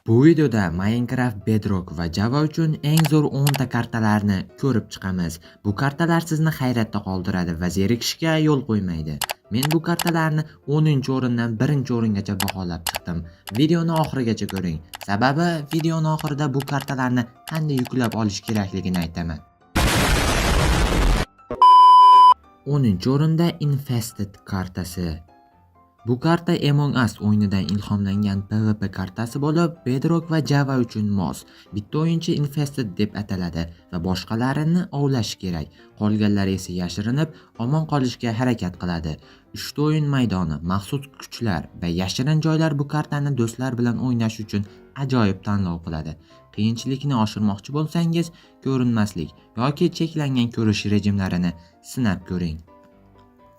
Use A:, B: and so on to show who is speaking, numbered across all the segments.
A: Bu videoda Minecraft, Bedrock va Java uchun eng zo'r 10 ta kartalarni ko'rib chiqamiz. Bu kartalar sizni hayratda qoldiradi va zerikishga yo'l qo'ymaydi. Men bu kartalarni 10-o'rindan 1-o'ringacha baholab chiqdim. Videoni oxirigacha ko'ring. Sababi videoni oxirida bu kartalarni qanday yuklab olish kerakligini aytaman. 10-o'rinda Infested kartasi. Bu karta Among Us o'yinidan ilhomlangan PvP kartasi bo'lib, Bedrock va Java uchun mos. Bitta o'yinchi Infested deb ataladi va boshqalarini ovlash kerak. Qolganlari esa yashirinib, omon qolishga harakat qiladi. 3 ta o'yin maydoni, maxsus kuchlar va yashirin joylar bu kartani do'stlar bilan o'ynash uchun ajoyib tanlov qiladi. Qiyinchilikni oshirmoqchi bo'lsangiz, ko'rinmaslik yoki cheklangan ko'rish rejimlarini sinab ko'ring.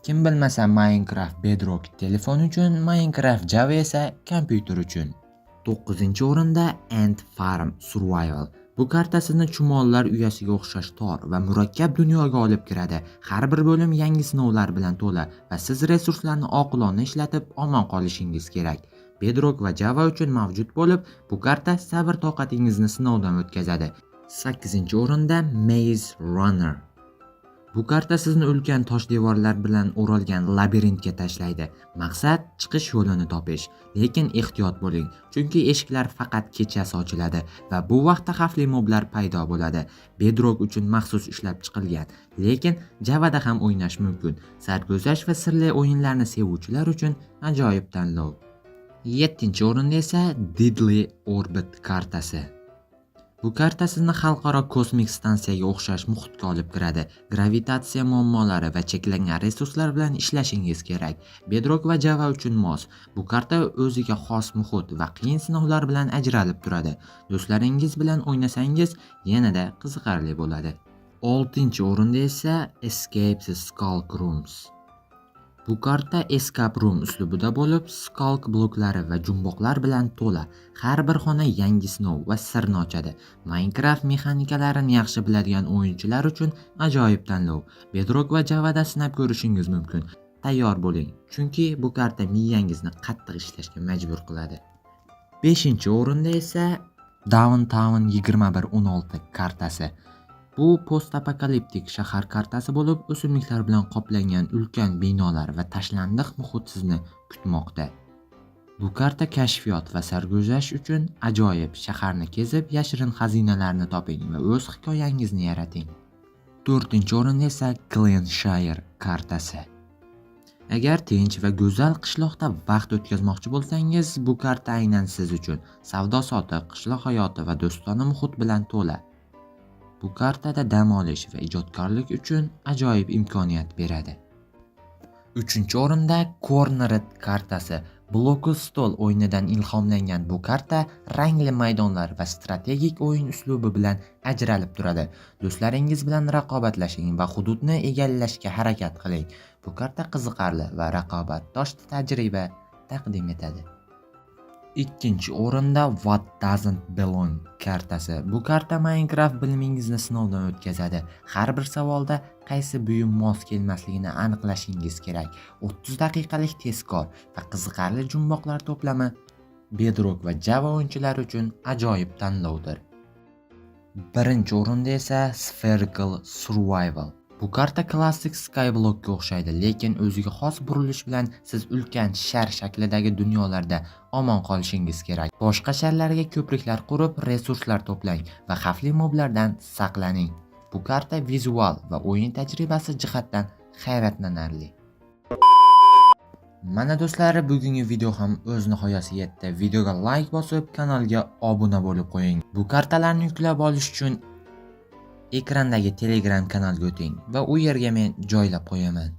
A: Kim bilmasa Minecraft Bedrock telefon uchun, Minecraft Java esa kompyuter uchun. 9-o'rinda Ant Farm Survival. Bu karta sizni chumollar uyasiga o'xshash tor va murakkab dunyoga olib kiradi. Har bir bo'lim yangi sinovlar bilan to'la va siz resurslarni oqilona ishlatib omon qolishingiz kerak. Bedrock va Java uchun mavjud bo'lib, bu karta sabr toqatingizni sinovdan o'tkazadi. 8-o'rinda Maze Runner. Bu karta sizni ulkan tosh devorlar bilan o'ralgan labirintga tashlaydi. Maqsad chiqish yo'lini topish. Lekin ehtiyot bo'ling, chunki eshiklar faqat kechasi ochiladi va bu vaqtda xavfli moblar paydo bo'ladi. Bedrock uchun maxsus ishlab chiqilgan, lekin Javada ham o'ynash mumkin. Sarguzasht va sirli o'yinlarni sevuvchilar uchun ajoyib tanlov. 7-o'rinda esa Deadly Orbit kartasi. Bu karta sizni xalqaro kosmik stansiyaga o'xshash muhitga olib kiradi. Gravitatsiya muammolari va cheklangan resurslar bilan ishlashingiz kerak. Bedrock va Java uchun mos. Bu karta o'ziga xos muhit va qiyin sinovlar bilan ajralib turadi. Do'stlaringiz bilan o'ynasangiz yanada qiziqarli bo'ladi. 6-o'rinda esa Escape the Skulk Rooms. Bu karta Escape Room uslubida bo'lib, skulk bloklari va jumboqlar bilan to'la. Har bir xona yangi sinov va sirni ochadi. Minecraft mexanikalarini yaxshi biladigan o'yinchilar uchun ajoyib tanlov. Bedrock va Javada sinab ko'rishingiz mumkin. Tayyor bo'ling, chunki bu karta miyangizni qattiq ishlashga majbur qiladi. 5-o'rinda esa Downtown 2116 kartasi. Bu post-apokaliptik shahar kartasi bo'lib, o'simliklar bilan qoplangan ulkan binolar va tashlandiq muhit sizni kutmoqda. Bu karta kashfiyot va sarguzasht uchun ajoyib. Shaharni kezib, yashirin xazinalarni toping va o'z hikoyangizni yarating. 4-o'rinda esa Glenshire kartasi. Agar tinch va go'zal qishloqda vaqt o'tkazmoqchi bo'lsangiz, bu karta aynan siz uchun. Savdo-sotiq, qishloq hayoti va do'stona muhit bilan to'la. Bu kartada dam olish va ijodkorlik uchun ajoyib imkoniyat beradi. 3-o'rinda Cornered kartasi. Bloku stol o'yinidan ilhomlangan bu karta rangli maydonlar va strategik o'yin uslubi bilan ajralib turadi. Do'stlaringiz bilan raqobatlashing va hududni egallashga harakat qiling. Bu karta qiziqarli va raqobatdosh tajriba taqdim etadi. 2-o'rinda What Doesn't Belong kartasi. Bu karta Minecraft bilimingizni sinovdan o'tkazadi. Har bir savolda qaysi buyum mos kelmasligini aniqlashingiz kerak. 30 daqiqalik tezkor va qiziqarli jumboqlar to'plami Bedrock va Java o'yinchilari uchun ajoyib tanlovdir. 1-o'rinda esa Spherical Survival. Bu karta klassik Skyblockga o'xshaydi, lekin o'ziga xos burilish bilan siz ulkan shar shaklidagi dunyolarda omon qolishingiz kerak. Boshqa sharlarga ko'priklar qurib, resurslar to'plang va xavfli moblardan saqlaning. Bu karta vizual va o'yin tajribasi jihatdan hayratlanarli. Mana do'stlar, bugungi video ham o'z nihoyasiga yetdi. Videoga like bosib, kanalga obuna bo'lib qo'ying. Bu kartalarni yuklab olish uchun ekrandagi Telegram kanalga o'ting va u yerga men joylab qo'yaman.